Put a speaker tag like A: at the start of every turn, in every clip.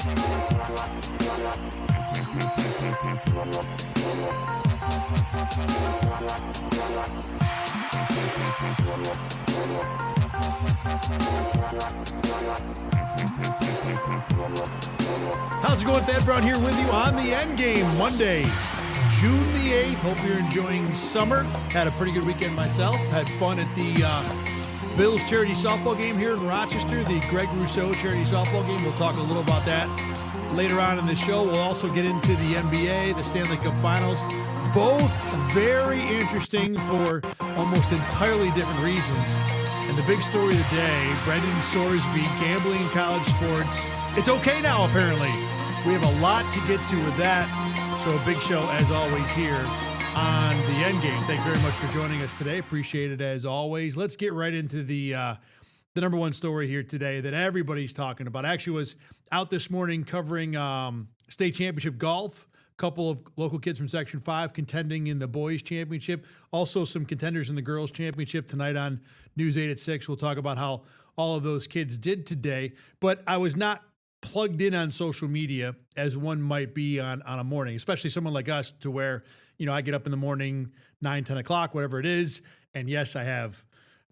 A: How's it going? Thad Brown here with you on the Endgame, Monday, June the 8th. Hope you're enjoying summer. Had a pretty good weekend myself. Had fun at the Bills charity softball game here in Rochester, the Greg Rousseau charity softball game. We'll talk a little about that later on in the show. We'll also get into the NBA, the Stanley Cup Finals. Both very interesting for almost entirely different reasons. And the big story of the day, Brendan Sorsby, gambling in college sports. It's okay now, apparently. We have a lot to get to with that. So a big show, as always, here on the Endgame. Thanks very much for joining us today. Appreciate it, as always. Let's get right into the number one story here today that everybody's talking about. I actually was out this morning covering state championship golf. A couple of local kids from Section 5 contending in the boys championship. Also some contenders in the girls championship tonight on News 8 at 6. We'll talk about how all of those kids did today. But I was not plugged in on social media as one might be on a morning, especially someone like us, to where, you know, I get up in the morning, 9, 10 o'clock, whatever it is. And yes, I have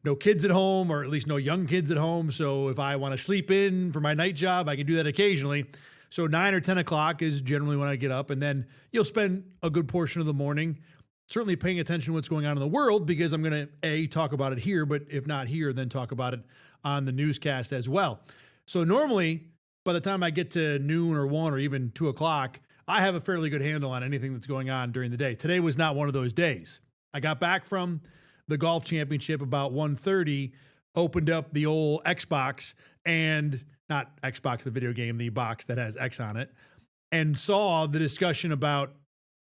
A: no kids at home, or at least no young kids at home. So if I want to sleep in for my night job, I can do that occasionally. So 9 or 10 o'clock is generally when I get up, and then you'll spend a good portion of the morning certainly paying attention to what's going on in the world, because I'm going to talk about it here, but if not here, then talk about it on the newscast as well. So normally, by the time I get to noon or 1 or even 2 o'clock, I have a fairly good handle on anything that's going on during the day. Today was not one of those days. I got back from the golf championship about 1:30, opened up the old Xbox, and not Xbox, the video game, the box that has X on it, and saw the discussion about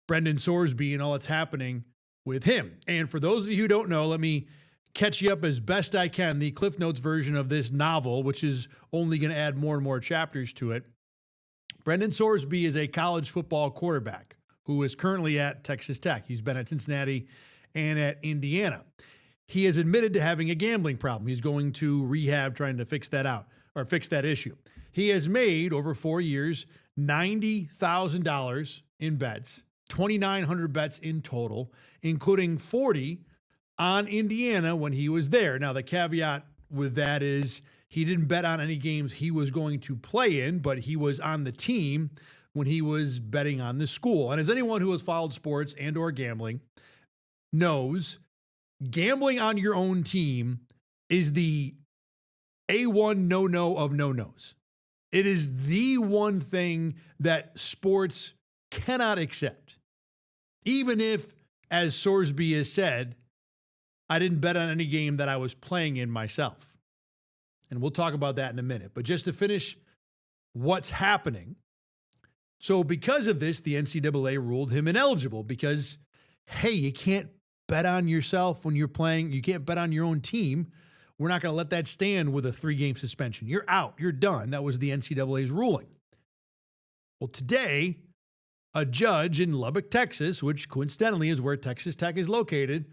A: Brendan Sorsby and all that's happening with him. And for those of you who don't know, let me catch you up as best I can. The Cliff Notes version of this novel, which is only going to add more and more chapters to it. Brendan Sorsby is a college football quarterback who is currently at Texas Tech. He's been at Cincinnati and at Indiana. He has admitted to having a gambling problem. He's going to rehab trying to fix that out, or fix that issue. He has made, over 4 years, $90,000 in bets, 2,900 bets in total, including 40 on Indiana when he was there. Now, the caveat with that is he didn't bet on any games he was going to play in, but he was on the team when he was betting on the school. And as anyone who has followed sports and or gambling knows, gambling on your own team is the A1 no-no of no-nos. It is the one thing that sports cannot accept. Even if, as Sorsby has said, I didn't bet on any game that I was playing in myself. And we'll talk about that in a minute. But just to finish what's happening. So because of this, the NCAA ruled him ineligible because, hey, you can't bet on yourself when you're playing. You can't bet on your own team. We're not going to let that stand with a 3-game suspension. You're out. You're done. That was the NCAA's ruling. Well, today, a judge in Lubbock, Texas, which coincidentally is where Texas Tech is located,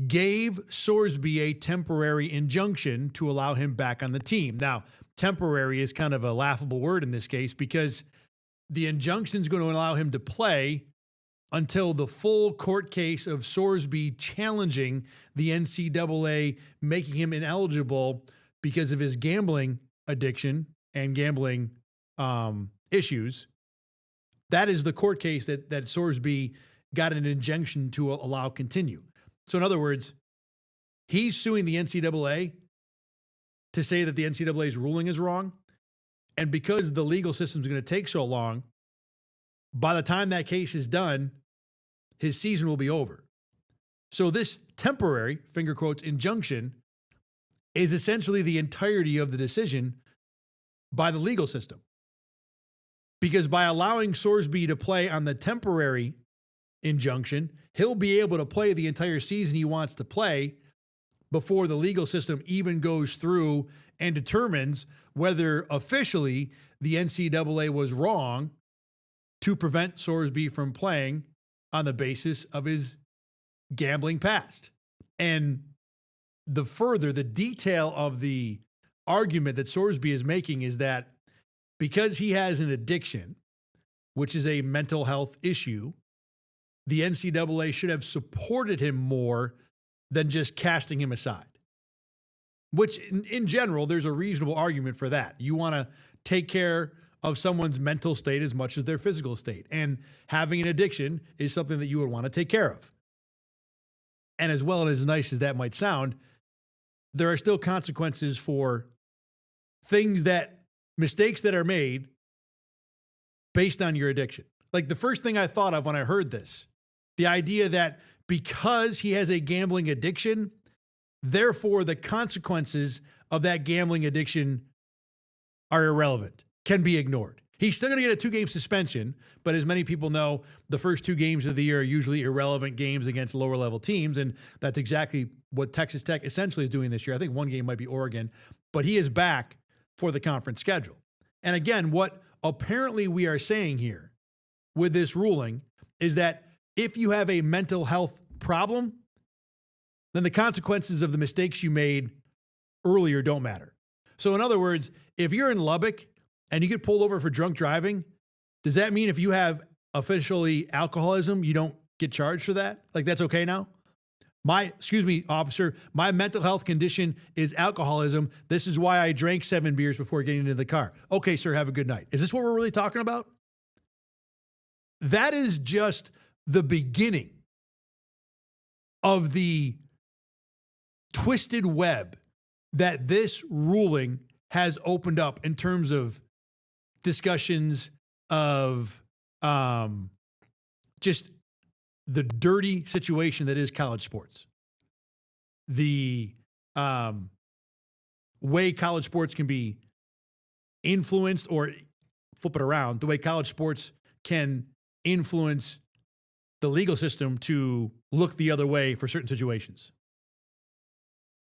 A: gave Sorsby a temporary injunction to allow him back on the team. Now, temporary is kind of a laughable word in this case because the injunction is going to allow him to play until the full court case of Sorsby challenging the NCAA, making him ineligible because of his gambling addiction and gambling issues. That is the court case that Sorsby got an injunction to allow continue. So in other words, he's suing the NCAA to say that the NCAA's ruling is wrong. And because the legal system is going to take so long, by the time that case is done, his season will be over. So this temporary, finger quotes, injunction is essentially the entirety of the decision by the legal system. Because by allowing Sorsby to play on the temporary injunction, he'll be able to play the entire season he wants to play before the legal system even goes through and determines whether officially the NCAA was wrong to prevent Sorsby from playing on the basis of his gambling past. And the detail of the argument that Sorsby is making is that because he has an addiction, which is a mental health issue, the NCAA should have supported him more than just casting him aside. Which, in general, there's a reasonable argument for that. You want to take care of someone's mental state as much as their physical state. And having an addiction is something that you would want to take care of. And as well and as nice as that might sound, there are still consequences for mistakes that are made based on your addiction. Like the first thing I thought of when I heard this, the idea that because he has a gambling addiction, therefore the consequences of that gambling addiction are irrelevant, can be ignored. He's still going to get a 2-game suspension, but as many people know, the first 2 games of the year are usually irrelevant games against lower level teams, and that's exactly what Texas Tech essentially is doing this year. I think one game might be Oregon, but he is back for the conference schedule. And again, what apparently we are saying here with this ruling is that if you have a mental health problem, then the consequences of the mistakes you made earlier don't matter. So in other words, if you're in Lubbock and you get pulled over for drunk driving, does that mean if you have officially alcoholism, you don't get charged for that? Like that's okay now? Excuse me, officer, my mental health condition is alcoholism. This is why I drank 7 beers before getting into the car. Okay, sir, have a good night. Is this what we're really talking about? That is just the beginning of the twisted web that this ruling has opened up in terms of discussions of just the dirty situation that is college sports. The way college sports can be influenced, or flip it around, the way college sports can influence the legal system to look the other way for certain situations.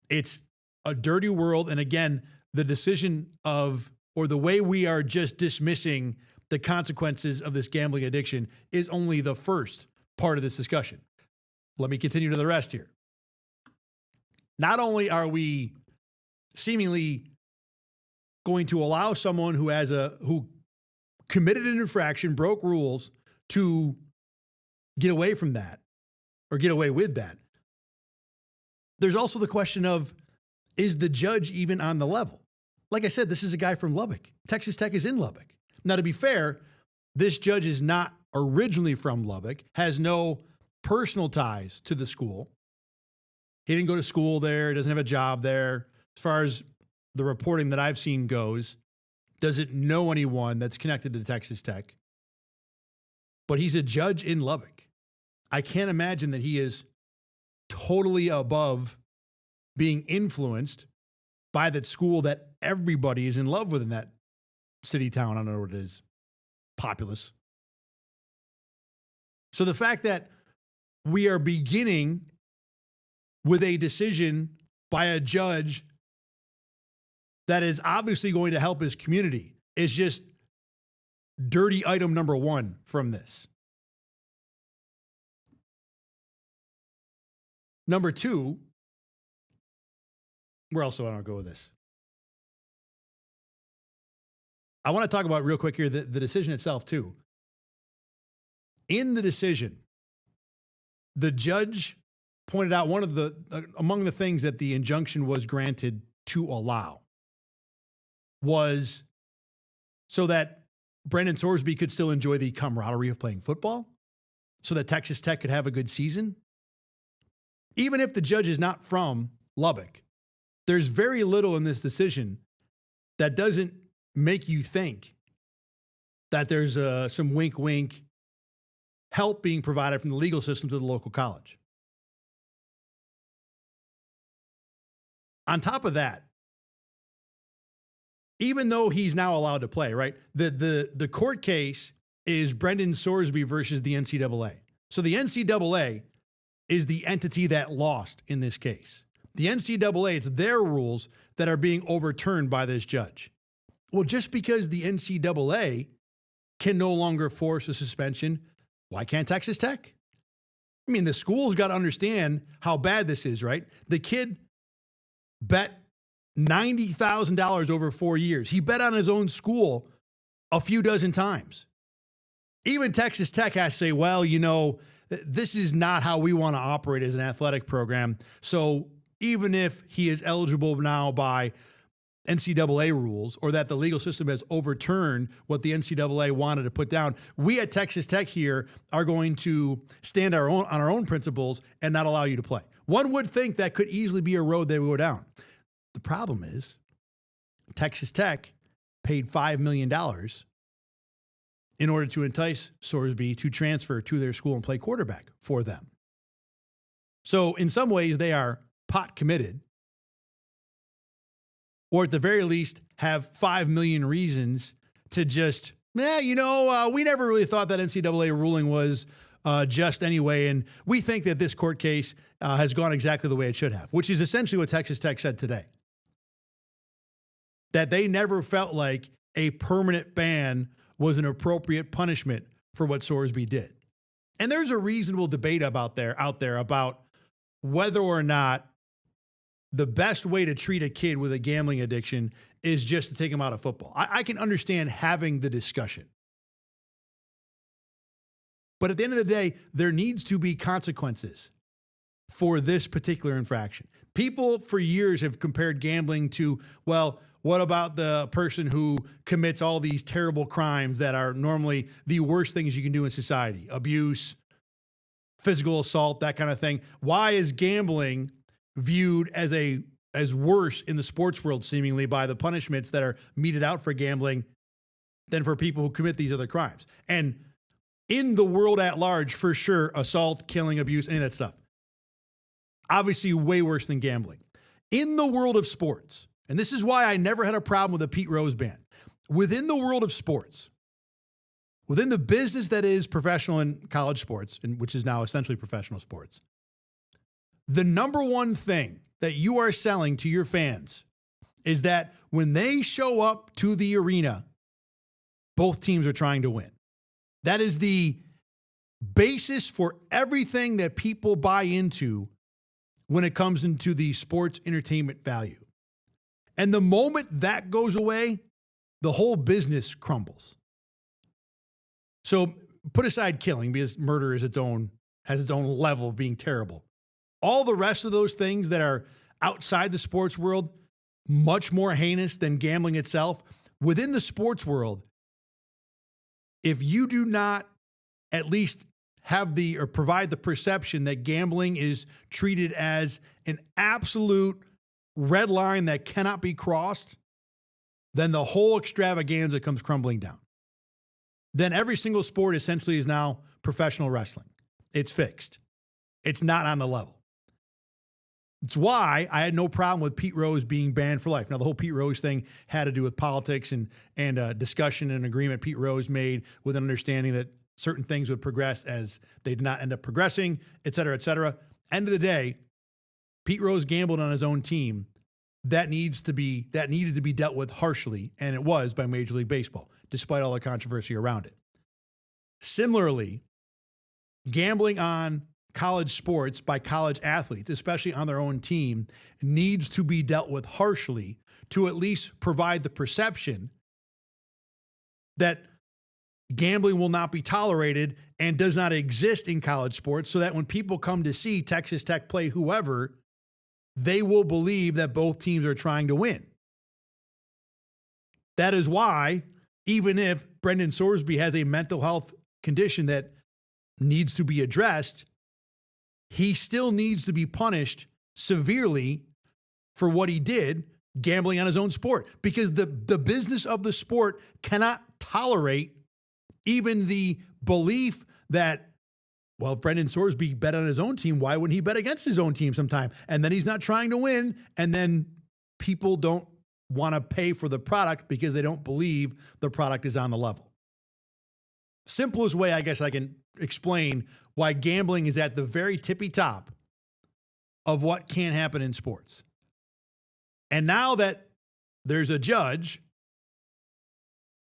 A: It's a dirty world. And again, the decision of, or the way we are just dismissing the consequences of this gambling addiction is only the first part of this discussion. Let me continue to the rest here. Not only are we seemingly going to allow someone who committed an infraction, broke rules, to get away from that or get away with that, there's also the question of, is the judge even on the level? Like I said, this is a guy from Lubbock. Texas Tech is in Lubbock. Now, to be fair, this judge is not originally from Lubbock, has no personal ties to the school. He didn't go to school there, doesn't have a job there. As far as the reporting that I've seen goes, doesn't know anyone that's connected to Texas Tech. But he's a judge in Lubbock. I can't imagine that he is totally above being influenced by that school that everybody is in love with in that city, town. I don't know what it is. Populous. So the fact that we are beginning with a decision by a judge that is obviously going to help his community is just dirty item number 1 from this. Number 2, where else do I want to go with this? I want to talk about real quick here the decision itself too. In the decision, the judge pointed out one of among the things that the injunction was granted to allow was so that Brendan Sorsby could still enjoy the camaraderie of playing football, so that Texas Tech could have a good season. Even if the judge is not from Lubbock, there's very little in this decision that doesn't make you think that there's some wink help being provided from the legal system to the local college. On top of that, even though he's now allowed to play, right? The court case is Brendan Sorsby versus the NCAA. So the NCAA is the entity that lost in this case. The NCAA, it's their rules that are being overturned by this judge. Well, just because the NCAA can no longer force a suspension, why can't Texas Tech? I mean, the school's got to understand how bad this is, right? The kid bet $90,000 over 4 years. He bet on his own school a few dozen times. Even Texas Tech has to say, well, this is not how we want to operate as an athletic program. So even if he is eligible now by NCAA rules, or that the legal system has overturned what the NCAA wanted to put down, we at Texas Tech here are going to stand on our own principles and not allow you to play. One would think that could easily be a road they would go down. The problem is Texas Tech paid $5 million in order to entice Sorsby to transfer to their school and play quarterback for them. So in some ways, they are pot committed, or at the very least have 5 million reasons to just, we never really thought that NCAA ruling was just anyway, and we think that this court case has gone exactly the way it should have, which is essentially what Texas Tech said today. That they never felt like a permanent ban was an appropriate punishment for what Sorsby did. And there's a reasonable debate out there about whether or not the best way to treat a kid with a gambling addiction is just to take him out of football. I can understand having the discussion. But at the end of the day, there needs to be consequences for this particular infraction. People for years have compared gambling to, well, what about the person who commits all these terrible crimes that are normally the worst things you can do in society? Abuse, physical assault, that kind of thing. Why is gambling viewed as worse in the sports world, seemingly, by the punishments that are meted out for gambling than for people who commit these other crimes? And in the world at large, for sure, assault, killing, abuse, any of that stuff, obviously way worse than gambling. In the world of sports, and this is why I never had a problem with a Pete Rose ban, within the world of sports, within the business that is professional and college sports, and which is now essentially professional sports, the number one thing that you are selling to your fans is that when they show up to the arena, both teams are trying to win. That is the basis for everything that people buy into when it comes into the sports entertainment value. And the moment that goes away, the whole business crumbles. So put aside killing, because murder has its own level of being terrible. All the rest of those things that are outside the sports world, much more heinous than gambling itself. Within the sports world, if you do not at least have or provide the perception that gambling is treated as an absolute red line that cannot be crossed, then the whole extravaganza comes crumbling down. Then every single sport essentially is now professional wrestling. It's fixed. It's not on the level. It's why I had no problem with Pete Rose being banned for life. Now, the whole Pete Rose thing had to do with politics and discussion and agreement Pete Rose made with an understanding that certain things would progress as they did not end up progressing, et cetera, et cetera. End of the day, Pete Rose gambled on his own team. That needed to be dealt with harshly, and it was by Major League Baseball, despite all the controversy around it. Similarly, gambling on college sports by college athletes, especially on their own team, needs to be dealt with harshly to at least provide the perception that gambling will not be tolerated and does not exist in college sports, so that when people come to see Texas Tech play whoever, they will believe that both teams are trying to win. That is why, even if Brendan Sorsby has a mental health condition that needs to be addressed, he still needs to be punished severely for what he did, gambling on his own sport, because the business of the sport cannot tolerate even the belief that, well, if Brendan Sorsby bet on his own team, why wouldn't he bet against his own team sometime? And then he's not trying to win, and then people don't want to pay for the product because they don't believe the product is on the level. Simplest way, I guess, I can explain why gambling is at the very tippy top of what can happen in sports. And now that there's a judge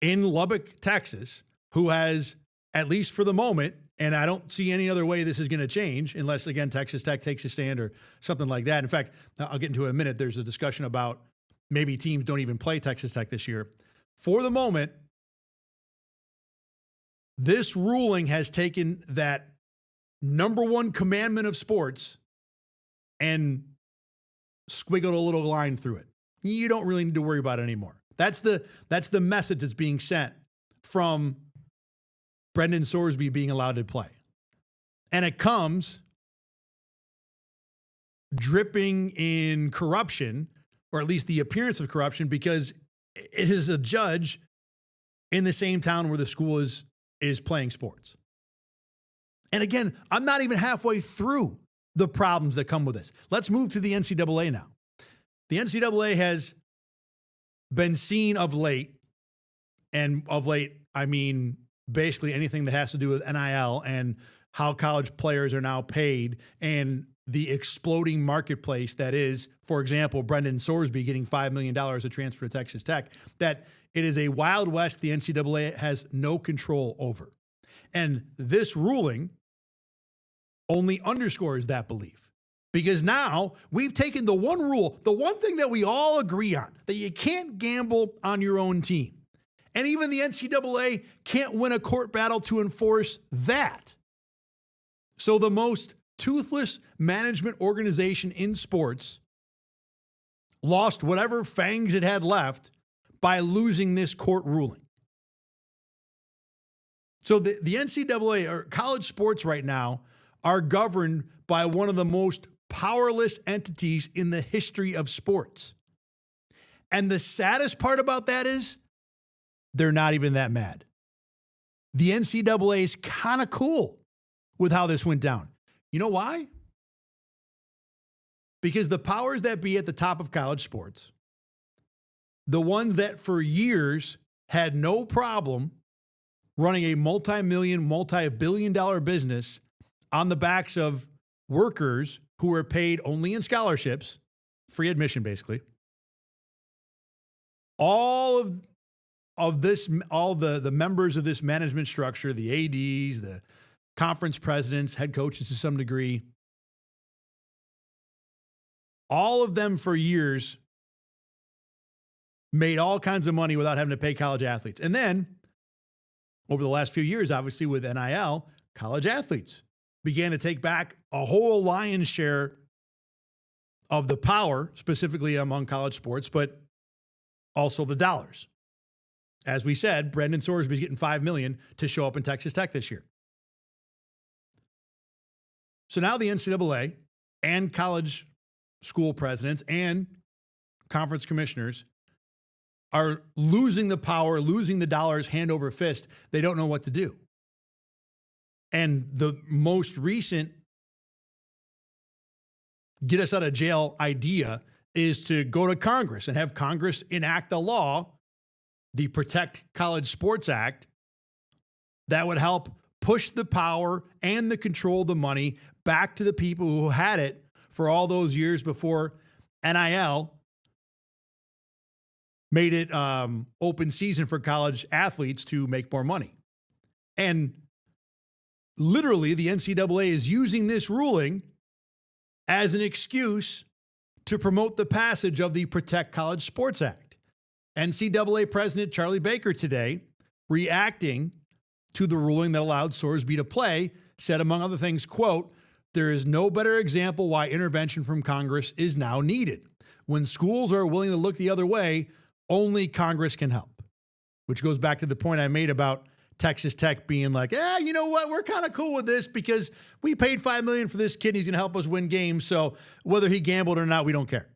A: in Lubbock, Texas, who has, at least for the moment, and I don't see any other way this is going to change unless, again, Texas Tech takes a stand or something like that. In fact, I'll get into it in a minute. There's a discussion about maybe teams don't even play Texas Tech this year. For the moment, This ruling has taken that number one commandment of sports and squiggled a little line through it. You don't really need to worry about it anymore. That's the message that's being sent from Brendan Sorsby being allowed to play. And it comes dripping in corruption, or at least the appearance of corruption, because it is a judge in the same town where the school is playing sports. And again, I'm not even halfway through the problems that come with this. Let's move to the NCAA now. The NCAA has been seen of late, and of late, I mean basically anything that has to do with NIL and how college players are now paid and the exploding marketplace that is, for example, Brendan Sorsby getting $5 million to transfer to Texas Tech, that it is a Wild West the NCAA has no control over. And this ruling only underscores that belief. Because now we've taken the one rule, the one thing that we all agree on, that you can't gamble on your own team. And even the NCAA can't win a court battle to enforce that. So the most toothless management organization in sports lost whatever fangs it had left by losing this court ruling. So the NCAA, or college sports right now, are governed by one of the most powerless entities in the history of sports. And the saddest part about that is they're not even that mad. The NCAA is kind of cool with how this went down. You know why? Because the powers that be at the top of college sports, the ones that for years had no problem running a multi-million, multi-billion-dollar business on the backs of workers who were paid only in scholarships, free admission basically. All the members of this management structure, the ADs, the conference presidents, head coaches to some degree, all of them for years made all kinds of money without having to pay college athletes. And then over the last few years, obviously with NIL, college athletes began to take back a whole lion's share of the power, specifically among college sports, but also the dollars. As we said, Brendan Sorsby is getting $5 million to show up in Texas Tech this year. So now the NCAA and college school presidents and conference commissioners are losing the power, losing the dollars hand over fist. They don't know what to do. And the most recent get us out of jail idea is to go to Congress and have Congress enact a law, the Protect College Sports Act, that would help push the power and the control of the money back to the people who had it for all those years before NIL made it open season for college athletes to make more money. And literally, the NCAA is using this ruling as an excuse to promote the passage of the Protect College Sports Act. NCAA President Charlie Baker today, reacting to the ruling that allowed Sorsby to play, said, among other things, quote, "There is no better example why intervention from Congress is now needed. When schools are willing to look the other way, only Congress can help." Which goes back to the point I made about Texas Tech being like, you know what? We're kind of cool with this because we paid $5 million for this kid. And he's going to help us win games. So whether he gambled or not, we don't care.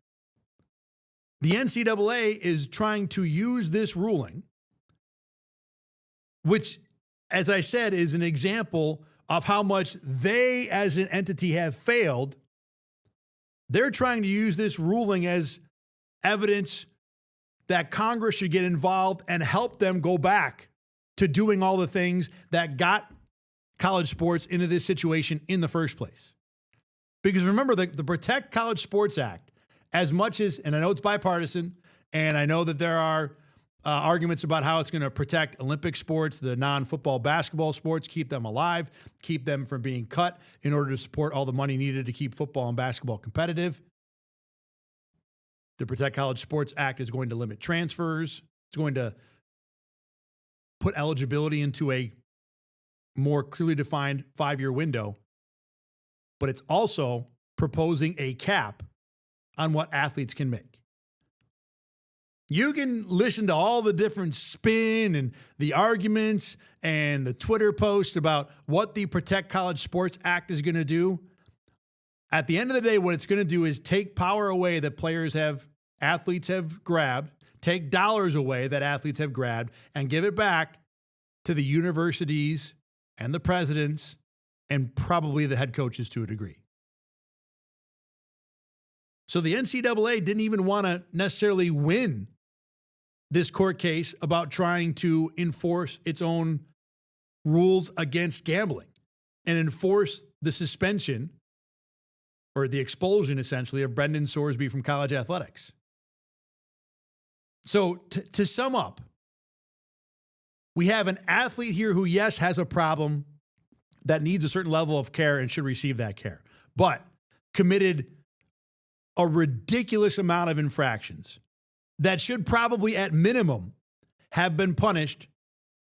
A: The NCAA is trying to use this ruling, which, as I said, is an example of how much they as an entity have failed. They're trying to use this ruling as evidence that Congress should get involved and help them go back to doing all the things that got college sports into this situation in the first place. Because remember, the Protect College Sports Act, as much as, and I know it's bipartisan, and I know that there are arguments about how it's going to protect Olympic sports, the non-football basketball sports, keep them alive, keep them from being cut in order to support all the money needed to keep football and basketball competitive. The Protect College Sports Act is going to limit transfers. It's going to put eligibility into a more clearly defined 5-year window, but it's also proposing a cap on what athletes can make. You can listen to all the different spin and the arguments and the Twitter posts about what the Protect College Sports Act is going to do. At the end of the day, what it's going to do is take power away that athletes have grabbed, take dollars away that athletes have grabbed, and give it back to the universities and the presidents and probably the head coaches to a degree. So the NCAA didn't even want to necessarily win this court case about trying to enforce its own rules against gambling and enforce the suspension or the expulsion, essentially, of Brendan Sorsby from college athletics. So to sum up, we have an athlete here who, yes, has a problem that needs a certain level of care and should receive that care, but committed a ridiculous amount of infractions that should probably, at minimum, have been punished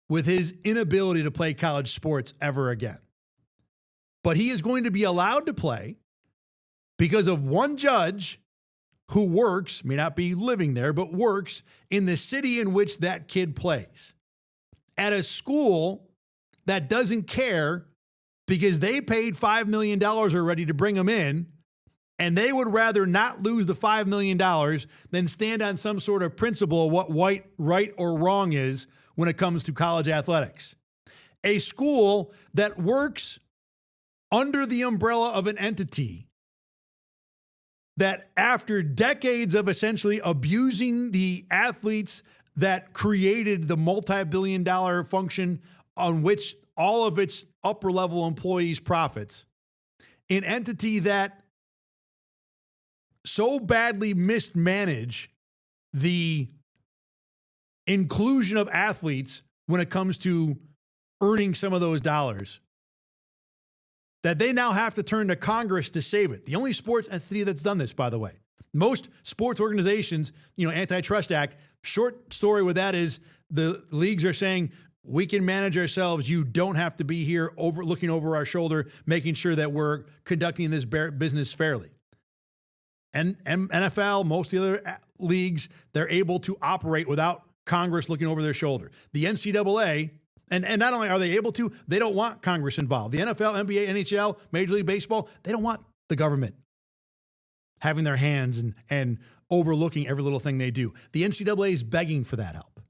A: with his inability to play college sports ever again. But he is going to be allowed to play because of one judge who works, may not be living there, but works in the city in which that kid plays, at a school that doesn't care because they paid $5 million already to bring him in, and they would rather not lose the $5 million than stand on some sort of principle of what right or wrong is when it comes to college athletics. A school that works under the umbrella of an entity that, after decades of essentially abusing the athletes that created the multi-billion-dollar function on which all of its upper-level employees profits, an entity that so badly mismanage the inclusion of athletes when it comes to earning some of those dollars, that they now have to turn to Congress to save it. The only sports entity that's done this, by the way. Most sports organizations, Antitrust Act, short story with that is the leagues are saying, we can manage ourselves. You don't have to be here looking over our shoulder, making sure that we're conducting this business fairly. And NFL, most of the other leagues, they're able to operate without Congress looking over their shoulder. The NCAA, and not only are they able to, they don't want Congress involved. The NFL, NBA, NHL, Major League Baseball, they don't want the government having their hands and overlooking every little thing they do. The NCAA is begging for that help.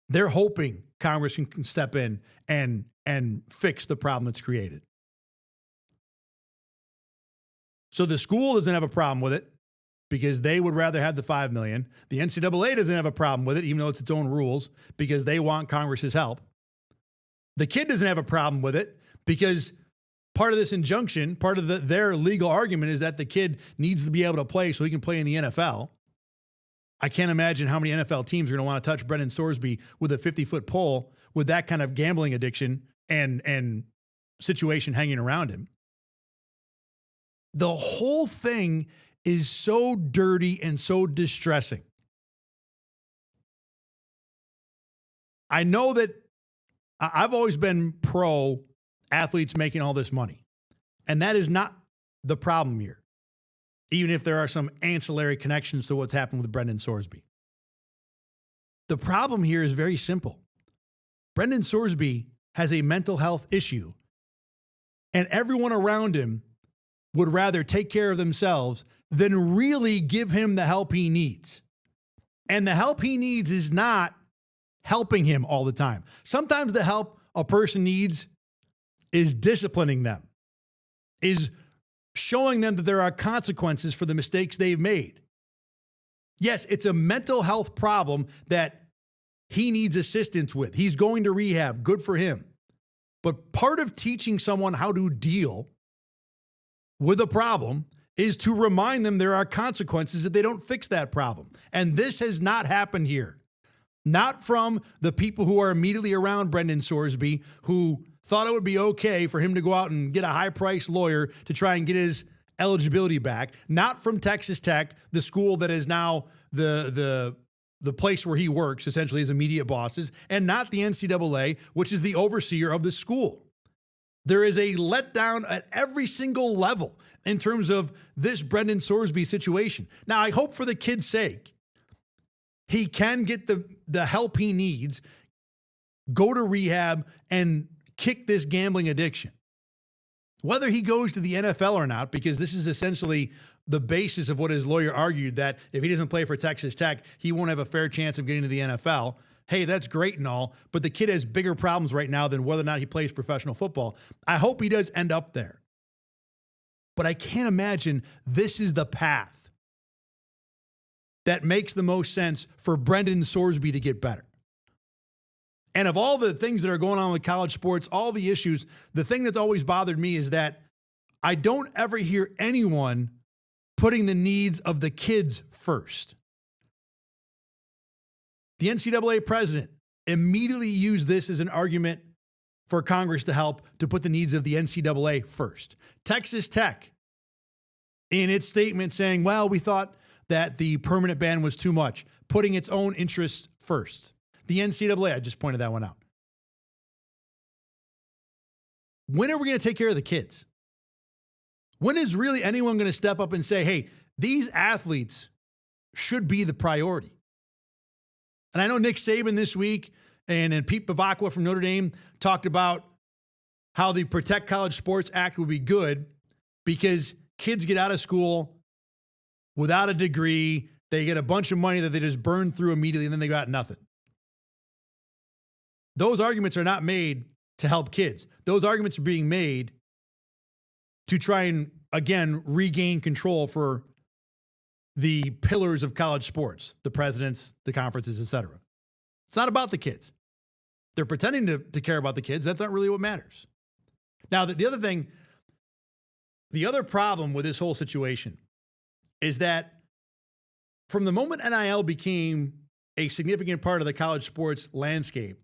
A: They're hoping Congress can step in and fix the problem that's created. So the school doesn't have a problem with it because they would rather have the $5 million. The NCAA doesn't have a problem with it, even though it's its own rules, because they want Congress's help. The kid doesn't have a problem with it because part of this injunction, part of their legal argument is that the kid needs to be able to play so he can play in the NFL. I can't imagine how many NFL teams are going to want to touch Brendan Sorsby with a 50-foot pole with that kind of gambling addiction and situation hanging around him. The whole thing is so dirty and so distressing. I know that I've always been pro athletes making all this money, and that is not the problem here, even if there are some ancillary connections to what's happened with Brendan Sorsby. The problem here is very simple. Brendan Sorsby has a mental health issue, and everyone around him would rather take care of themselves than really give him the help he needs. And the help he needs is not helping him all the time. Sometimes the help a person needs is disciplining them, is showing them that there are consequences for the mistakes they've made. Yes, it's a mental health problem that he needs assistance with. He's going to rehab. Good for him. But part of teaching someone how to deal with a problem is to remind them there are consequences if they don't fix that problem. And this has not happened here. Not from the people who are immediately around Brendan Sorsby, who thought it would be okay for him to go out and get a high-priced lawyer to try and get his eligibility back. Not from Texas Tech, the school that is now the the place where he works, essentially his immediate bosses, and not the NCAA, which is the overseer of the school. There is a letdown at every single level in terms of this Brendan Sorsby situation. Now, I hope for the kid's sake, he can get the help he needs, go to rehab, and kick this gambling addiction. Whether he goes to the NFL or not, because this is essentially the basis of what his lawyer argued, that if he doesn't play for Texas Tech, he won't have a fair chance of getting to the NFL. Hey, that's great and all, but the kid has bigger problems right now than whether or not he plays professional football. I hope he does end up there. But I can't imagine this is the path that makes the most sense for Brendan Sorsby to get better. And of all the things that are going on with college sports, all the issues, the thing that's always bothered me is that I don't ever hear anyone putting the needs of the kids first. The NCAA president immediately used this as an argument for Congress to help to put the needs of the NCAA first. Texas Tech, in its statement saying, well, we thought that the permanent ban was too much, putting its own interests first. The NCAA, I just pointed that one out. When are we going to take care of the kids? When is really anyone going to step up and say, hey, these athletes should be the priority? And I know Nick Saban this week and Pete Bavacqua from Notre Dame talked about how the Protect College Sports Act would be good because kids get out of school without a degree. They get a bunch of money that they just burn through immediately, and then they got nothing. Those arguments are not made to help kids. Those arguments are being made to try and, again, regain control for the pillars of college sports, the presidents, the conferences, etc. It's not about the kids. They're pretending to care about the kids. That's not really what matters. Now, the other thing, the other problem with this whole situation is that from the moment NIL became a significant part of the college sports landscape,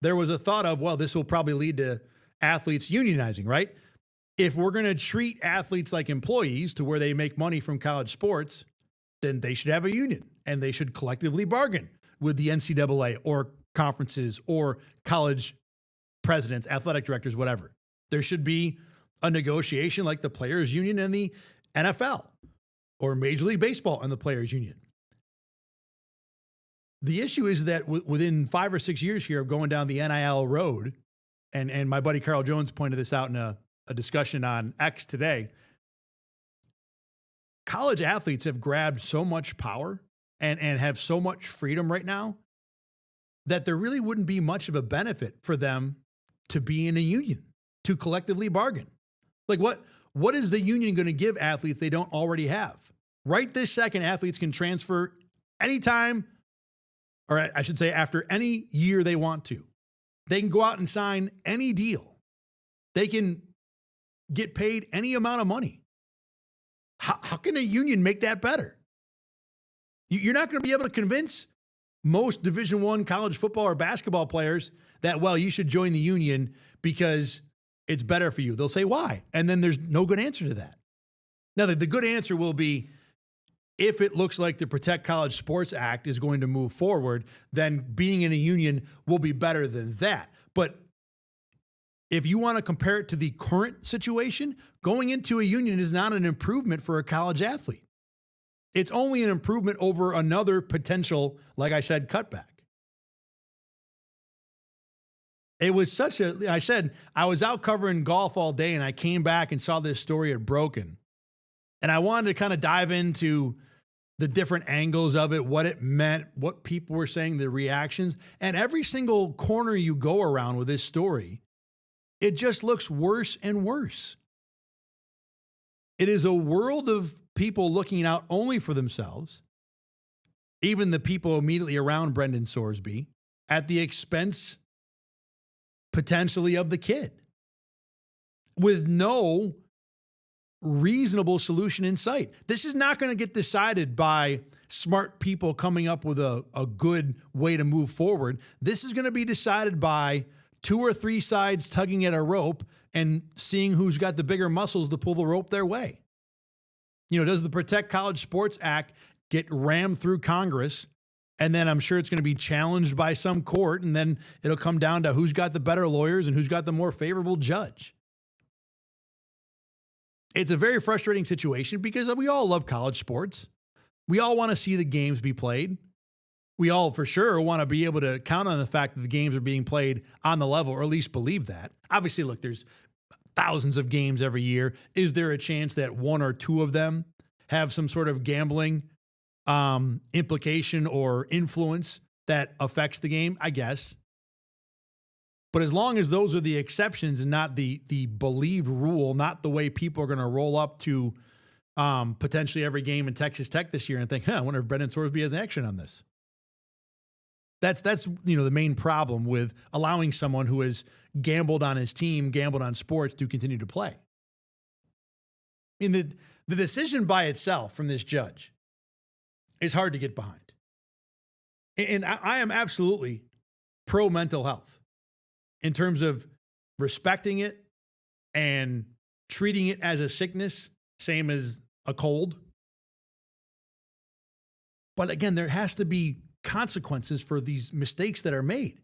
A: there was a thought of, well, this will probably lead to athletes unionizing, right? If we're going to treat athletes like employees to where they make money from college sports, then they should have a union and they should collectively bargain with the NCAA or conferences or college presidents, athletic directors, whatever. There should be a negotiation like the Players Union and the NFL or Major League Baseball and the Players Union. The issue is that within 5 or 6 years here of going down the NIL road, and my buddy Carl Jones pointed this out in a discussion on X today, college athletes have grabbed so much power and have so much freedom right now that there really wouldn't be much of a benefit for them to be in a union, to collectively bargain. Like what is the union going to give athletes they don't already have? Right this second, athletes can transfer anytime, or I should say after any year they want to. They can go out and sign any deal. They can get paid any amount of money. How can a union make that better? You're not going to be able to convince most Division I college football or basketball players that, well, you should join the union because it's better for you. They'll say, why? And then there's no good answer to that. Now, the good answer will be, if it looks like the Protect College Sports Act is going to move forward, then being in a union will be better than that. But if you want to compare it to the current situation, going into a union is not an improvement for a college athlete. It's only an improvement over another potential, like I said, cutback. It was I said, I was out covering golf all day and I came back and saw this story had broken. And I wanted to kind of dive into the different angles of it, what it meant, what people were saying, the reactions. And every single corner you go around with this story, it just looks worse and worse. It is a world of people looking out only for themselves, even the people immediately around Brendan Sorsby, at the expense potentially of the kid, with no reasonable solution in sight. This is not going to get decided by smart people coming up with a good way to move forward. This is going to be decided by 2 or 3 sides tugging at a rope and seeing who's got the bigger muscles to pull the rope their way. You know, does the Protect College Sports Act get rammed through Congress And then I'm sure it's going to be challenged by some court. And then it'll come down to who's got the better lawyers and who's got the more favorable judge. It's a very frustrating situation because we all love college sports. We all want to see the games be played. We all for sure want to be able to count on the fact that the games are being played on the level, or at least believe that. Obviously, look, there's thousands of games every year. Is there a chance that one or two of them have some sort of gambling implication or influence that affects the game? I guess. But as long as those are the exceptions and not the believed rule, not the way people are going to roll up to potentially every game in Texas Tech this year and think, I wonder if Brendan Sorsby has action on this. That's the main problem with allowing someone who has gambled on his team, gambled on sports to continue to play. I mean, the decision by itself from this judge is hard to get behind. And I am absolutely pro mental health in terms of respecting it and treating it as a sickness, same as a cold. But again, there has to be consequences for these mistakes that are made.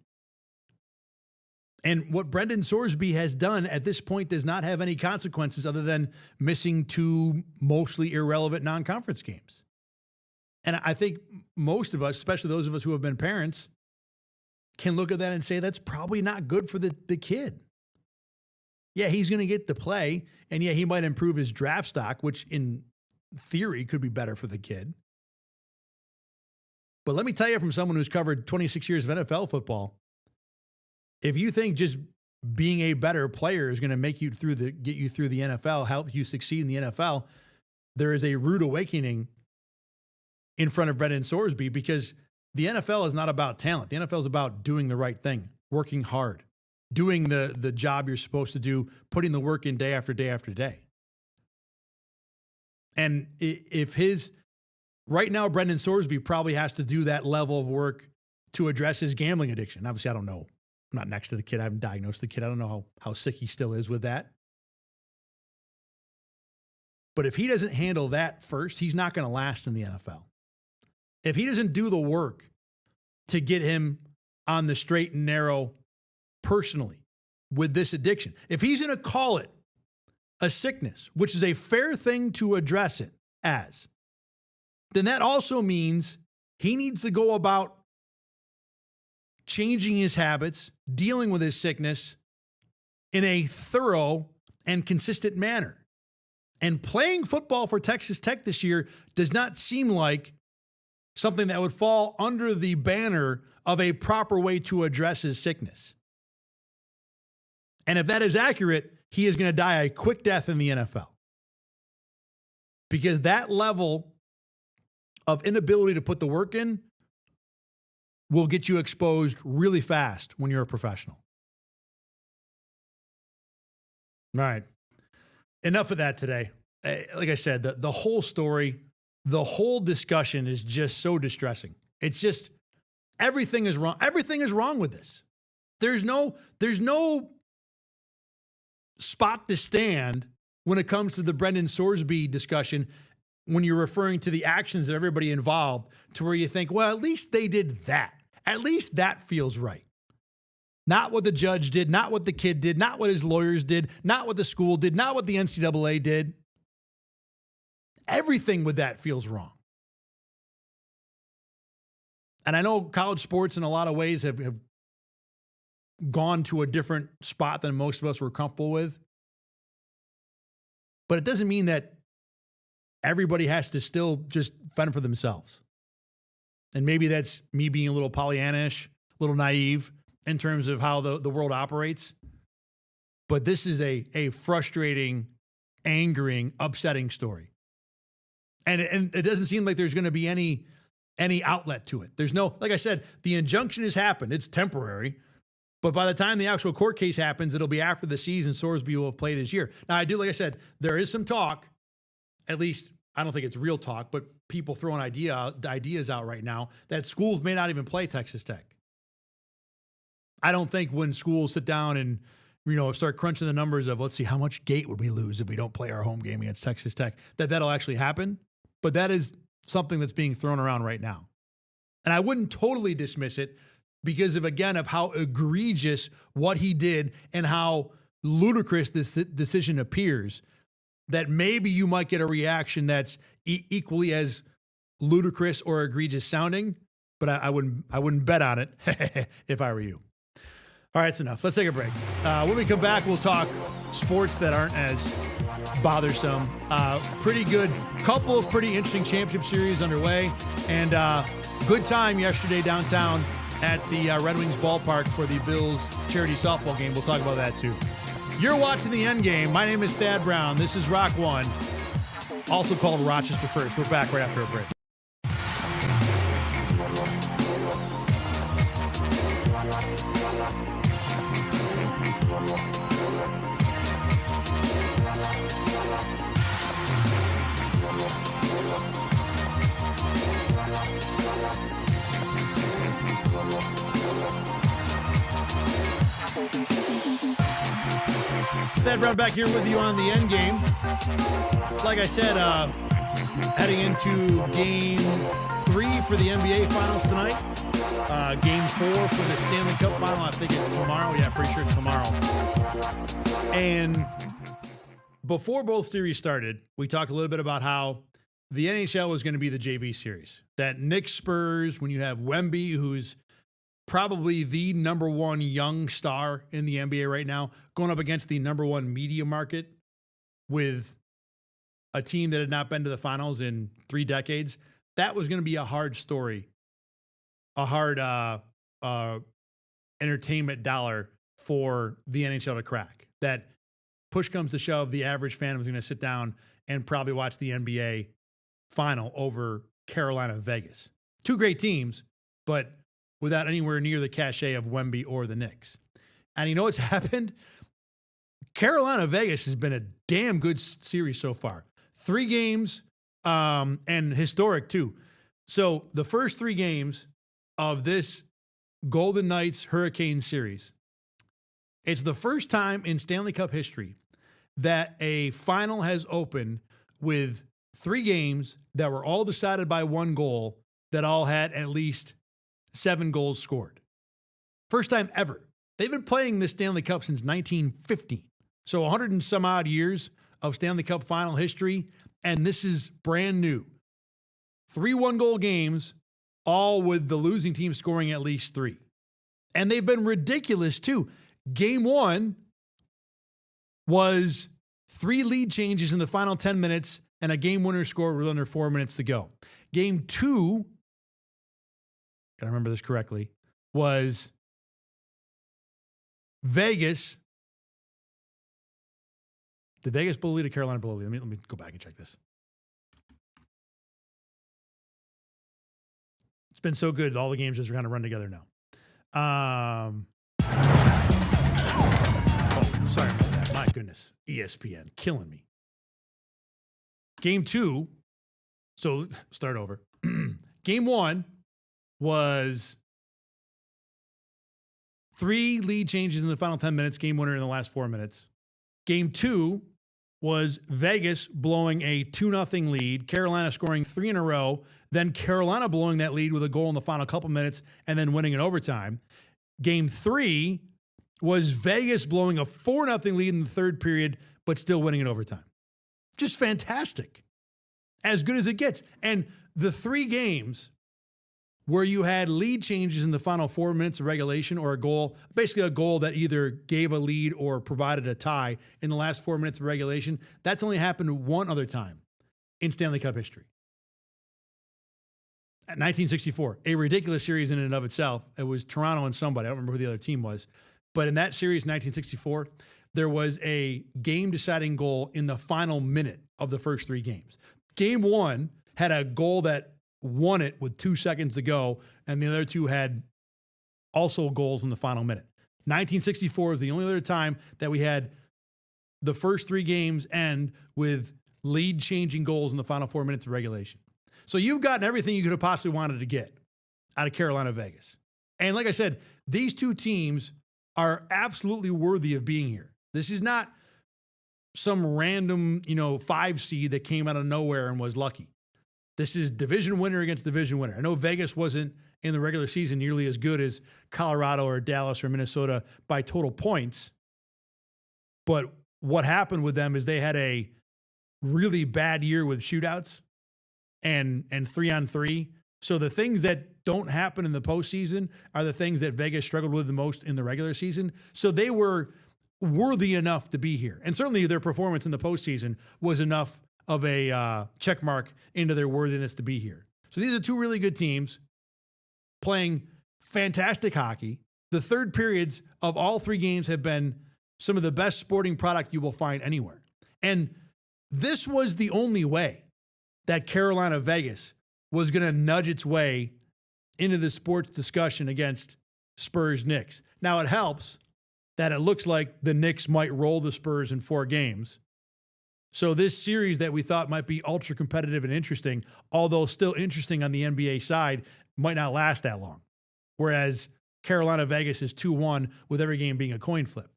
A: And what Brendan Sorsby has done at this point does not have any consequences other than missing 2 mostly irrelevant non-conference games. And I think most of us, especially those of us who have been parents, can look at that and say that's probably not good for the kid. Yeah, he's going to get to play, and yeah, he might improve his draft stock, which in theory could be better for the kid. But let me tell you, from someone who's covered 26 years of NFL football, if you think just being a better player is going to get you through the NFL, help you succeed in the NFL, there is a rude awakening in front of Brendan Sorsby, because the NFL is not about talent. The NFL is about doing the right thing, working hard, doing the job you're supposed to do, putting the work in day after day after day. And right now, Brendan Sorsby probably has to do that level of work to address his gambling addiction. Obviously, I don't know. I'm not next to the kid. I haven't diagnosed the kid. I don't know how sick he still is with that. But if he doesn't handle that first, he's not going to last in the NFL. If he doesn't do the work to get him on the straight and narrow personally with this addiction, if he's going to call it a sickness, which is a fair thing to address it as, then that also means he needs to go about changing his habits, dealing with his sickness in a thorough and consistent manner. And playing football for Texas Tech this year does not seem like something that would fall under the banner of a proper way to address his sickness. And if that is accurate, he is going to die a quick death in the NFL. Because that level of inability to put the work in will get you exposed really fast when you're a professional. All right. Enough of that today. Like I said, the whole story, the whole discussion is just so distressing. It's just, everything is wrong. Everything is wrong with this. There's no spot to stand when it comes to the Brendan Sorsby discussion, when you're referring to the actions of everybody involved, to where you think, well, at least they did that. At least that feels right. Not what the judge did, not what the kid did, not what his lawyers did, not what the school did, not what the NCAA did. Everything with that feels wrong. And I know college sports in a lot of ways have gone to a different spot than most of us were comfortable with. But it doesn't mean that everybody has to still just fend for themselves. And maybe that's me being a little Pollyannish, a little naive in terms of how the world operates. But this is a frustrating, angering, upsetting story. And it doesn't seem like there's going to be any outlet to it. There's no, like I said, the injunction has happened. It's temporary. But by the time the actual court case happens, it'll be after the season. Sorsby will have played his year. Now, like I said, there is some talk, at least I don't think it's real talk, but people throwing ideas out right now that schools may not even play Texas Tech. I don't think when schools sit down and start crunching the numbers of, let's see, how much gate would we lose if we don't play our home game against Texas Tech, that'll actually happen. But that is something that's being thrown around right now. And I wouldn't totally dismiss it because of, again, of how egregious what he did and how ludicrous this decision appears, that maybe you might get a reaction that's equally as ludicrous or egregious sounding, but I wouldn't bet on it if I were you. All right, it's enough. Let's take a break. When we come back, we'll talk sports that aren't as bothersome. Pretty good, couple of pretty interesting championship series underway, and good time yesterday downtown at the Red Wings ballpark for the Bills charity softball game. We'll talk about that too. You're watching the Endgame. My name is Thad Brown. This is Rock One, also called Rochester First. We're back right after a break. Thad Brown back here with you on the Endgame. Like I said, heading into Game 3 for the NBA Finals tonight. Game 4 for the Stanley Cup Final. I think it's tomorrow. Yeah, pretty sure it's tomorrow. And before both series started, we talked a little bit about how the NHL was going to be the JV series. That Knicks Spurs, when you have Wemby, who's probably the number one young star in the NBA right now, going up against the number one media market with a team that had not been to the finals in 3 decades. That was going to be a hard story, a hard entertainment dollar for the NHL to crack. That push comes to shove, the average fan was going to sit down and probably watch the NBA final over Carolina Vegas. 2 great teams, but without anywhere near the cachet of Wemby or the Knicks. And you know what's happened? Carolina Vegas has been a damn good series so far. 3 games, and historic too. So the first 3 games of this Golden Knights Hurricane series, it's the first time in Stanley Cup history that a final has opened with 3 games that were all decided by 1 goal that all had at least 7 goals scored. First time ever. They've been playing this Stanley Cup since 1915. So 100 and some odd years of Stanley Cup final history, and this is brand new. 3 1-goal games, all with the losing team scoring at least 3. And they've been ridiculous too. Game 1 was 3 lead changes in the final 10 minutes and a game winner scored with under 4 minutes to go. Game 2, gotta remember this correctly, was Vegas. Did Vegas blow lead or Carolina blow lead? Let me go back and check this. It's been so good. All the games just kind of run together now. Sorry about that. My goodness. ESPN killing me. Game 2. So start over. Game 1 was 3 lead changes in the final 10 minutes, game winner in the last 4 minutes. Game 2 was Vegas blowing a 2-0 lead, Carolina scoring 3 in a row, then Carolina blowing that lead with a goal in the final couple minutes and then winning in overtime. Game 3 was Vegas blowing a 4-0 lead in the third period, but still winning in overtime. Just fantastic. As good as it gets. And the 3 games where you had lead changes in the final 4 minutes of regulation or a goal, basically a goal that either gave a lead or provided a tie in the last 4 minutes of regulation, that's only happened 1 other time in Stanley Cup history. At 1964, a ridiculous series in and of itself. It was Toronto and somebody. I don't remember who the other team was. But in that series, 1964, there was a game-deciding goal in the final minute of the first 3 games. Game 1 had a goal that won it with 2 seconds to go, and the other 2 had also goals in the final minute. 1964 was the only other time that we had the first 3 games end with lead-changing goals in the final 4 minutes of regulation. So you've gotten everything you could have possibly wanted to get out of Carolina Vegas. And like I said, these 2 teams are absolutely worthy of being here. This is not some random, 5 seed that came out of nowhere and was lucky. This is division winner against division winner. I know Vegas wasn't in the regular season nearly as good as Colorado or Dallas or Minnesota by total points. But what happened with them is they had a really bad year with shootouts and 3-on-3. So the things that don't happen in the postseason are the things that Vegas struggled with the most in the regular season. So they were worthy enough to be here. And certainly their performance in the postseason was enough of a check mark into their worthiness to be here. So these are two really good teams playing fantastic hockey. The third periods of all three games have been some of the best sporting product you will find anywhere. And this was the only way that Carolina Vegas was going to nudge its way into the sports discussion against Spurs Knicks. Now it helps that it looks like the Knicks might roll the Spurs in 4 games. So this series that we thought might be ultra competitive and interesting, although still interesting on the NBA side, might not last that long. Whereas Carolina Vegas is 2-1 with every game being a coin flip.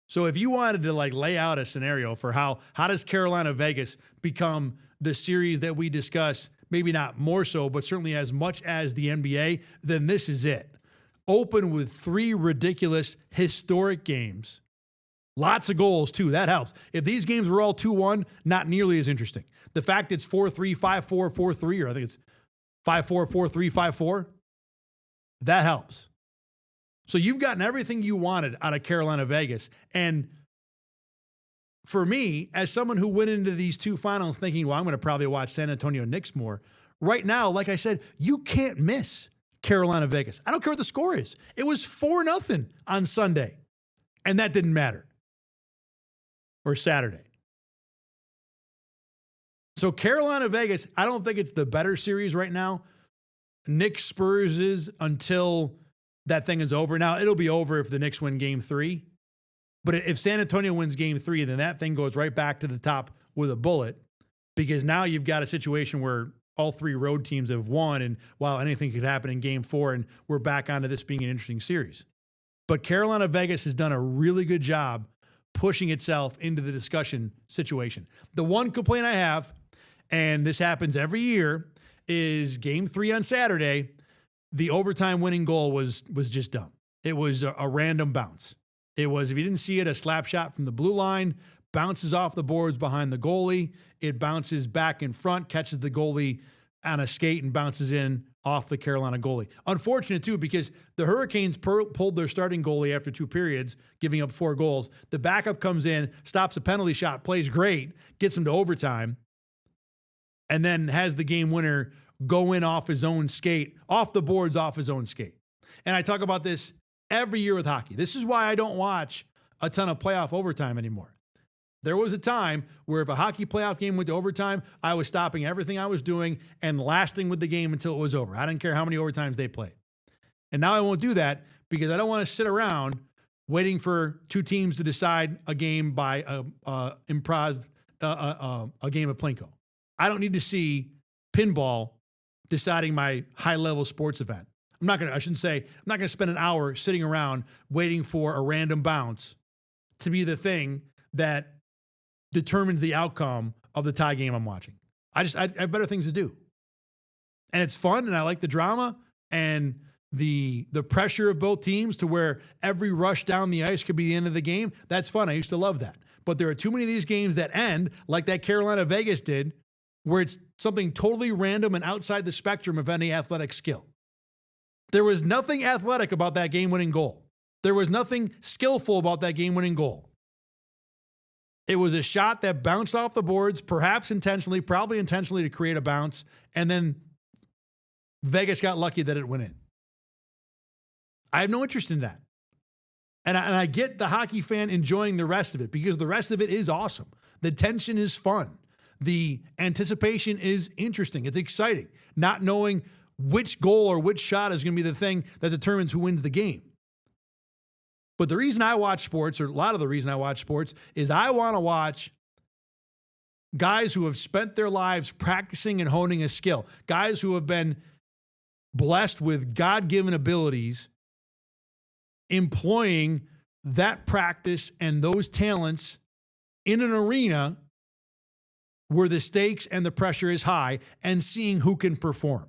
A: So if you wanted to lay out a scenario for how does Carolina Vegas become the series that we discuss, maybe not more so, but certainly as much as the NBA, then this is it. Open with 3 ridiculous historic games. Lots of goals too. That helps. If these games were all 2-1, not nearly as interesting. The fact it's 4-3, 5-4, 4-3, or I think it's 5-4, 4-3, 5-4, that helps. So you've gotten everything you wanted out of Carolina Vegas. And for me, as someone who went into these 2 finals thinking, well, I'm going to probably watch San Antonio Knicks more, right now, like I said, you can't miss Carolina Vegas. I don't care what the score is. It was 4-0 on Sunday, and that didn't matter. Or Saturday. So Carolina Vegas, I don't think it's the better series right now. Knicks Spurs is until that thing is over. Now, it'll be over if the Knicks win game 3. But if San Antonio wins game 3, then that thing goes right back to the top with a bullet, because now you've got a situation where all 3 road teams have won, and while anything could happen in game 4, and we're back onto this being an interesting series. But Carolina Vegas has done a really good job pushing itself into the discussion situation. The one complaint I have, and this happens every year, is game 3 on Saturday, the overtime winning goal was just dumb. It was a random bounce. It was, if you didn't see it, a slap shot from the blue line, bounces off the boards behind the goalie. It bounces back in front, catches the goalie on a skate and bounces in off the Carolina goalie. Unfortunate, too, because the Hurricanes pulled their starting goalie after 2 periods, giving up 4 goals. The backup comes in, stops a penalty shot, plays great, gets him to overtime, and then has the game winner go in off his own skate, off the boards, off his own skate. And I talk about this every year with hockey. This is why I don't watch a ton of playoff overtime anymore. There was a time where if a hockey playoff game went to overtime, I was stopping everything I was doing and lasting with the game until it was over. I didn't care how many overtimes they played. And now I won't do that because I don't want to sit around waiting for 2 teams to decide a game by a game of Plinko. I don't need to see pinball deciding my high-level sports event. I'm not going to spend an hour sitting around waiting for a random bounce to be the thing that determines the outcome of the tie game I'm watching. I have better things to do. And it's fun, and I like the drama and the pressure of both teams to where every rush down the ice could be the end of the game. That's fun. I used to love that. But there are too many of these games that end like that Carolina Vegas did, where it's something totally random and outside the spectrum of any athletic skill. There was nothing athletic about that game-winning goal. There was nothing skillful about that game-winning goal. It was a shot that bounced off the boards, perhaps intentionally, probably intentionally to create a bounce, and then Vegas got lucky that it went in. I have no interest in that. And I get the hockey fan enjoying the rest of it because the rest of it is awesome. The tension is fun. The anticipation is interesting. It's exciting. Not knowing which goal or which shot is going to be the thing that determines who wins the game. But the reason I watch sports, or a lot of the reason I watch sports, is I want to watch guys who have spent their lives practicing and honing a skill, guys who have been blessed with God-given abilities, employing that practice and those talents in an arena where the stakes and the pressure is high and seeing who can perform.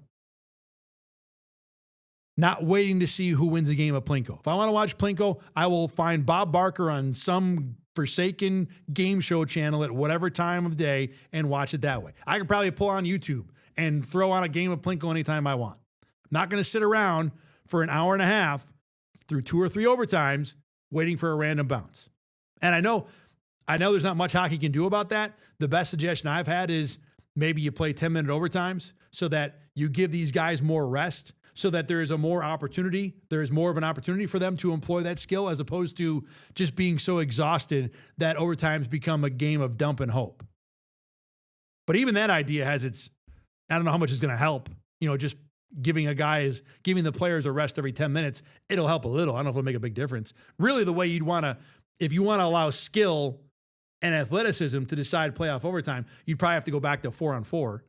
A: not waiting to see who wins a game of Plinko. If I want to watch Plinko, I will find Bob Barker on some forsaken game show channel at whatever time of day and watch it that way. I could probably pull on YouTube and throw on a game of Plinko anytime I want. I'm not going to sit around for an hour and a half through 2 or 3 overtimes waiting for a random bounce. And I know there's not much hockey can do about that. The best suggestion I've had is maybe you play 10-minute overtimes so that you give these guys more rest, so that there is more of an opportunity for them to employ that skill, as opposed to just being so exhausted that overtimes become a game of dump and hope. But even that idea has I don't know how much it's going to help. Just giving the players a rest every 10 minutes, it'll help a little. I don't know if it'll make a big difference. Really, the way if you want to allow skill and athleticism to decide playoff overtime, you'd probably have to go back to 4-on-4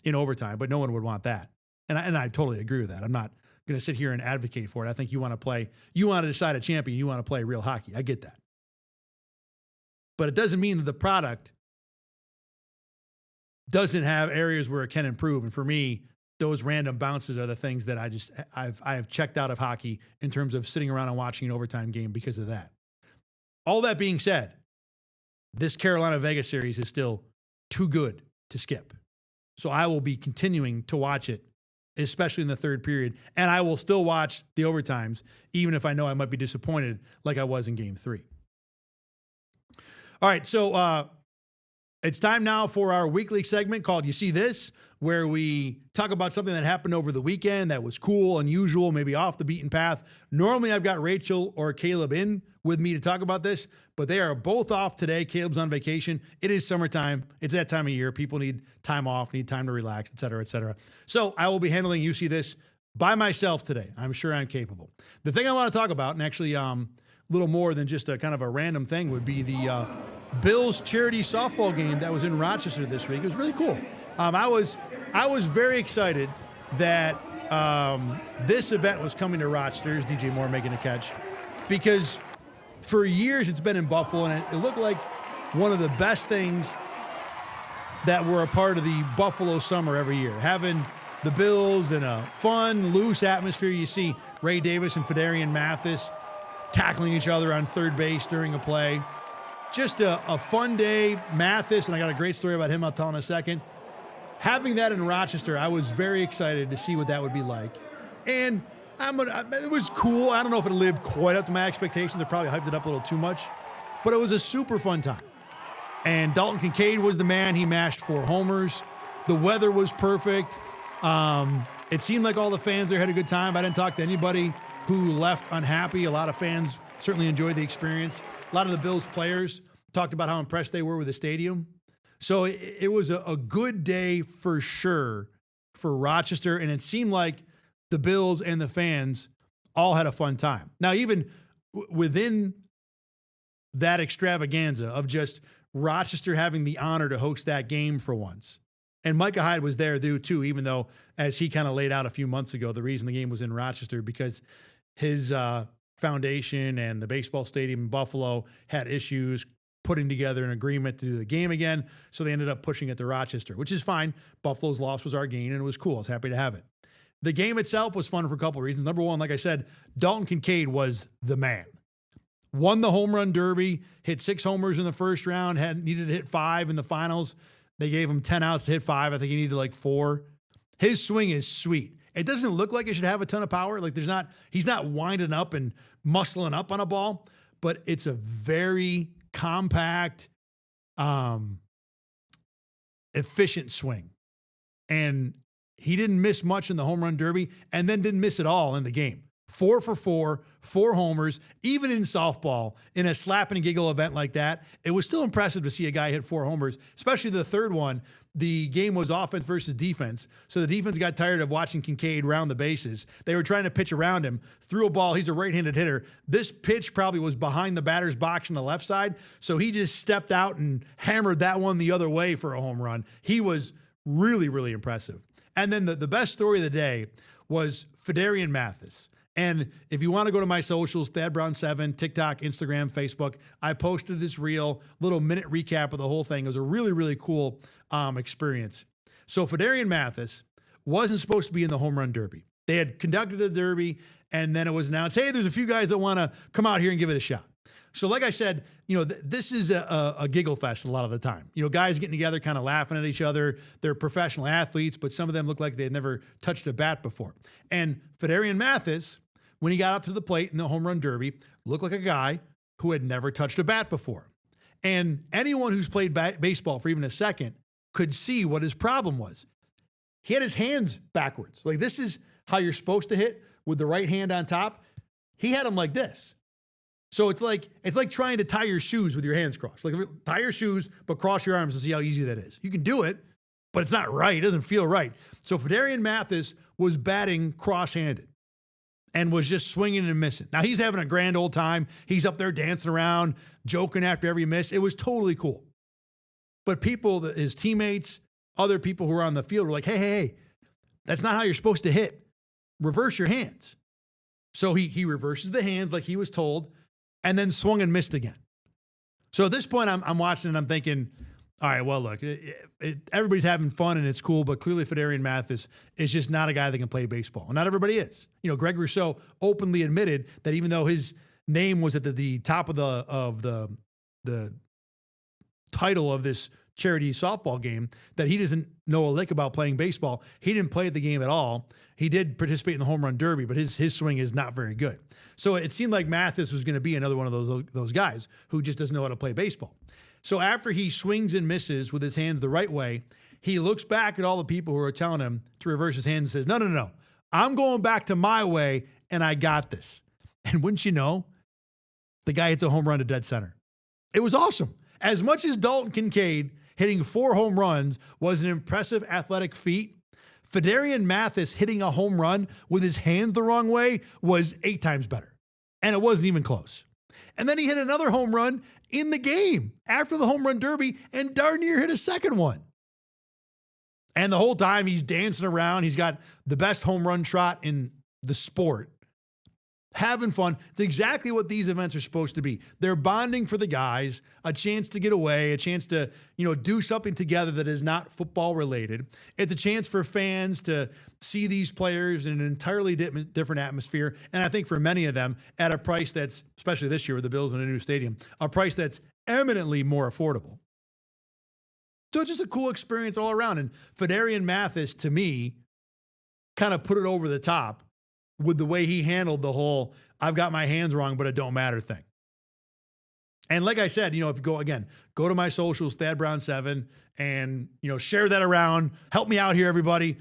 A: in overtime, but no one would want that. And I totally agree with that. I'm not going to sit here and advocate for it. I think you want to decide a champion, you want to play real hockey. I get that. But it doesn't mean that the product doesn't have areas where it can improve. And for me, those random bounces are the things that I have checked out of hockey in terms of sitting around and watching an overtime game because of that. All that being said, this Carolina-Vegas series is still too good to skip. So I will be continuing to watch it, especially in the third period. And I will still watch the overtimes, even if I know I might be disappointed like I was in Game 3. All right, so it's time now for our weekly segment called You See This, where we talk about something that happened over the weekend that was cool, unusual, maybe off the beaten path. Normally, I've got Rachel or Caleb in with me to talk about this, but they are both off today. Caleb's on vacation. It is summertime. It's that time of year. People need time off, need time to relax, et cetera, et cetera. So I will be handling You See This by myself today. I'm sure I'm capable. The thing I want to talk about, and actually a little more than just a kind of a random thing, would be the Bills charity softball game that was in Rochester this week. It was really cool. I was very excited that this event was coming to Rochester. There's DJ Moore making a catch, because for years it's been in Buffalo, and it looked like one of the best things that were a part of the Buffalo summer every year. Having the Bills in a fun, loose atmosphere. You see Ray Davis and Fedarian Mathis tackling each other on third base during a play. Just a fun day. Mathis, and I got a great story about him I'll tell in a second. Having that in Rochester, I was very excited to see what that would be like. And it was cool. I don't know if it lived quite up to my expectations. I probably hyped it up a little too much. But it was a super fun time. And Dalton Kincaid was the man. He mashed 4 homers. The weather was perfect. It seemed like all the fans there had a good time. I didn't talk to anybody who left unhappy. A lot of fans certainly enjoyed the experience. A lot of the Bills players talked about how impressed they were with the stadium. So it was a good day for sure for Rochester, and it seemed like the Bills and the fans all had a fun time. Now, even within that extravaganza of just Rochester having the honor to host that game for once, and Micah Hyde was there too, even though, as he kind of laid out a few months ago, the reason the game was in Rochester because his foundation and the baseball stadium in Buffalo had issues putting together an agreement to do the game again. So they ended up pushing it to Rochester, which is fine. Buffalo's loss was our gain, and it was cool. I was happy to have it. The game itself was fun for a couple of reasons. Number one, like I said, Dalton Kincaid was the man. Won the home run derby, hit 6 homers in the first round, needed to hit 5 in the finals. They gave him 10 outs to hit 5. I think he needed like 4. His swing is sweet. It doesn't look like it should have a ton of power. Like he's not winding up and muscling up on a ball, but it's a very compact, efficient swing. And he didn't miss much in the home run derby, and then didn't miss at all in the game. 4 for 4, 4 homers, even in softball, in a slap and giggle event like that. It was still impressive to see a guy hit 4 homers, especially the third one. The game was offense versus defense. So the defense got tired of watching Kincaid round the bases. They were trying to pitch around him, threw a ball. He's a right-handed hitter. This pitch probably was behind the batter's box on the left side. So he just stepped out and hammered that one the other way for a home run. He was really, really impressive. And then the best story of the day was Fedarian Mathis. And if you want to go to my socials, Thad Brown 7, TikTok, Instagram, Facebook, I posted this little minute recap of the whole thing. It was a really, really cool experience. So Fedarian Mathis wasn't supposed to be in the home run derby. They had conducted the Derby, and then it was announced, hey, there's a few guys that want to come out here and give it a shot. So like I said, this is a giggle fest a lot of the time. Guys getting together, kind of laughing at each other. They're professional athletes, but some of them look like they had never touched a bat before. And Fedarian Mathis, when he got up to the plate in the home run derby, looked like a guy who had never touched a bat before. And anyone who's played baseball for even a second could see what his problem was. He had his hands backwards. Like, this is how you're supposed to hit, with the right hand on top. He had them like this. So it's like trying to tie your shoes with your hands crossed. Like, tie your shoes, but cross your arms and see how easy that is. You can do it, but it's not right. It doesn't feel right. So Fedarian Mathis was batting cross-handed and was just swinging and missing. Now, he's having a grand old time. He's up there dancing around, joking after every miss. It was totally cool. But people, his teammates, other people who were on the field were like, hey, that's not how you're supposed to hit. Reverse your hands. So he reverses the hands like he was told, and then swung and missed again. So at this point, I'm watching and I'm thinking, all right, well, look, everybody's having fun and it's cool, but clearly Fedarian Mathis is just not a guy that can play baseball. And not everybody is. Greg Rousseau openly admitted that even though his name was at the top of the title of this charity softball game, that he doesn't know a lick about playing baseball. He didn't play the game at all. He did participate in the home run derby, but his swing is not very good. So it seemed like Mathis was going to be another one of those guys who just doesn't know how to play baseball. So after he swings and misses with his hands the right way, he looks back at all the people who are telling him to reverse his hands and says, no. I'm going back to my way, and I got this. And wouldn't you know, the guy hits a home run to dead center. It was awesome. As much as Dalton Kincaid hitting 4 home runs was an impressive athletic feat, Fedarian Mathis hitting a home run with his hands the wrong way was 8 times better. And it wasn't even close. And then he hit another home run in the game after the home run derby and darn near hit a second one. And the whole time he's dancing around. He's got the best home run trot in the sport. Having fun. It's exactly what these events are supposed to be. They're bonding for the guys, a chance to get away, a chance to, do something together that is not football related. It's a chance for fans to see these players in an entirely different atmosphere. And I think for many of them at a price that's, especially this year with the Bills in a new stadium, a price that's eminently more affordable. So it's just a cool experience all around. And Fedarian Mathis, to me, kind of put it over the top with the way he handled the whole, I've got my hands wrong, but it don't matter thing. And like I said, if you go to my socials, Thad Brown 7, and, share that around. Help me out here, everybody.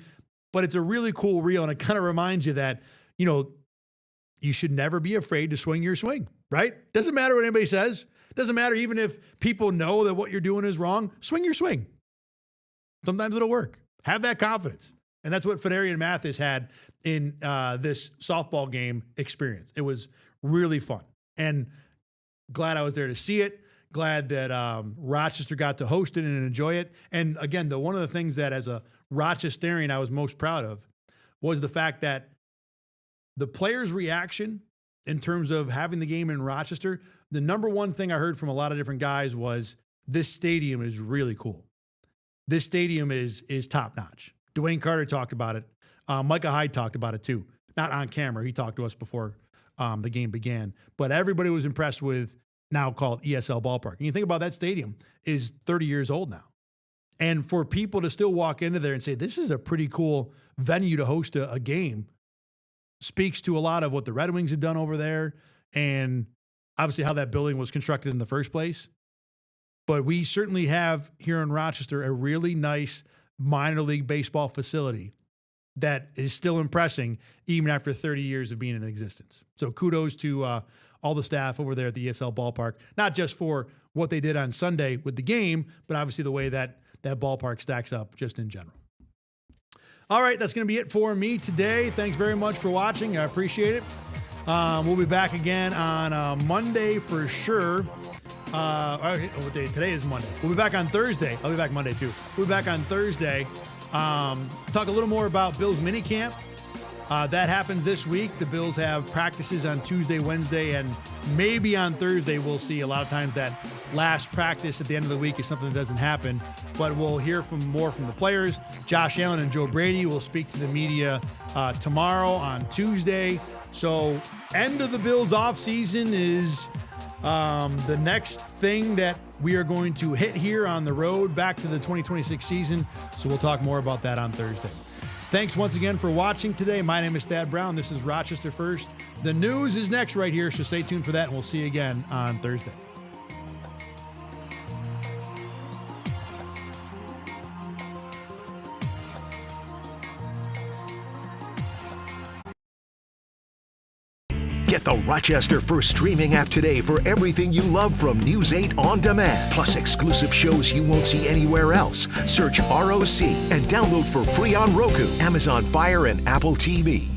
A: But it's a really cool reel, and it kind of reminds you that, you should never be afraid to swing your swing, right? Doesn't matter what anybody says. Doesn't matter even if people know that what you're doing is wrong. Swing your swing. Sometimes it'll work. Have that confidence. And that's what Fedarian Mathis had in this softball game experience. It was really fun. And glad I was there to see it. Glad that Rochester got to host it and enjoy it. And again, one of the things that as a Rochesterian I was most proud of was the fact that the players' reaction in terms of having the game in Rochester, the number one thing I heard from a lot of different guys was, this stadium is really cool. This stadium is top-notch. Dwayne Carter talked about it. Micah Hyde talked about it too. Not on camera. He talked to us before the game began. But everybody was impressed with, now called ESL Ballpark. And you think about that stadium is 30 years old now. And for people to still walk into there and say, this is a pretty cool venue to host a game, speaks to a lot of what the Red Wings had done over there and obviously how that building was constructed in the first place. But we certainly have here in Rochester a really nice minor league baseball facility that is still impressing even after 30 years of being in existence. So kudos to all the staff over there at the ESL Ballpark, not just for what they did on Sunday with the game, but obviously the way that ballpark stacks up just in general. All right, that's going to be it for me today. Thanks very much for watching. I appreciate it. We'll be back again on Monday for sure. Today is Monday. We'll be back on Thursday. I'll be back Monday too. We'll be back on Thursday. Talk a little more about Bills minicamp. That happens this week. The Bills have practices on Tuesday, Wednesday, and maybe on Thursday. We'll see. A lot of times that last practice at the end of the week is something that doesn't happen, but we'll hear more from the players. Josh Allen and Joe Brady will speak to the media tomorrow on Tuesday. So end of the Bills offseason is the next thing that we are going to hit here on the road back to the 2026 season. So we'll talk more about that on Thursday. Thanks once again for watching today. My name is Thad Brown. This is Rochester First. The news is next right here, so stay tuned for that, and we'll see you again on Thursday.
B: Get the Rochester First streaming app today for everything you love from News 8 On Demand, plus exclusive shows you won't see anywhere else. Search ROC and download for free on Roku, Amazon Fire, and Apple TV.